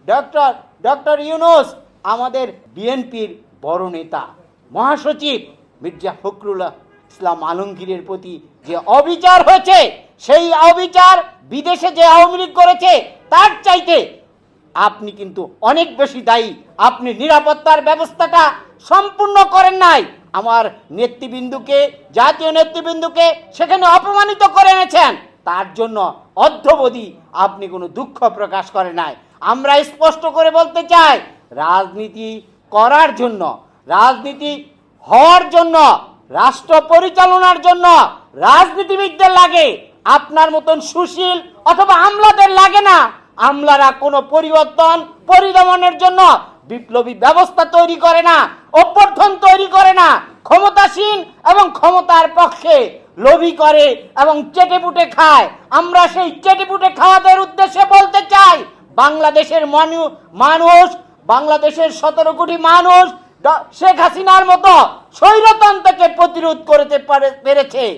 Doctor doctor Yunus আমাদের বিএনপির বড় নেতা, মহাসচিব মির্জা ফখরুল ইসলাম আলমগীরের প্রতি যে অবিচার হয়েছে, সেই অবিচার বিদেশে যে আওয়ামী লীগ করেছে তার চাইতে আপনি কিন্তু অনেক বেশি দায়ী। আপনি নিরাপত্তার ব্যবস্থাটা সম্পূর্ণ করেন নাই। আমার নেতৃবৃন্দুকে, জাতীয় নেতৃবৃন্দুকে সেখানে অপমানিত করে এনেছেন। তার জন্য অদ্যাবধি আপনি কোনো দুঃখ প্রকাশ করেন নাই। আমরা স্পষ্ট করে বলতে চাই, রাজনীতি করার জন্য, রাজনীতি হওয়ার জন্য, রাষ্ট্র পরিচালনার জন্য রাজনীতিবিদদের লাগে, আপনার মতন সুশীল অথবা আমলাদের লাগে না। আমলারা কোনো পরিবর্তন পরিদমনের জন্য বিপ্লবী ব্যবস্থা তৈরি করে না, অভ্যর্থন তৈরি করে না। ক্ষমতাসীন এবং ক্ষমতার পক্ষে লবি করে এবং চেটেপুটে খায়। আমরা সেই চেটেপুটে খাওয়াদের উদ্দেশ্যে বলতে চাই, বাংলাদেশের মানুষ, বাংলাদেশের 17 কোটি মানুষ শেখ হাসিনার মতো স্বৈরতন্ত্রকে প্রতিরোধ করতে পেরেছে।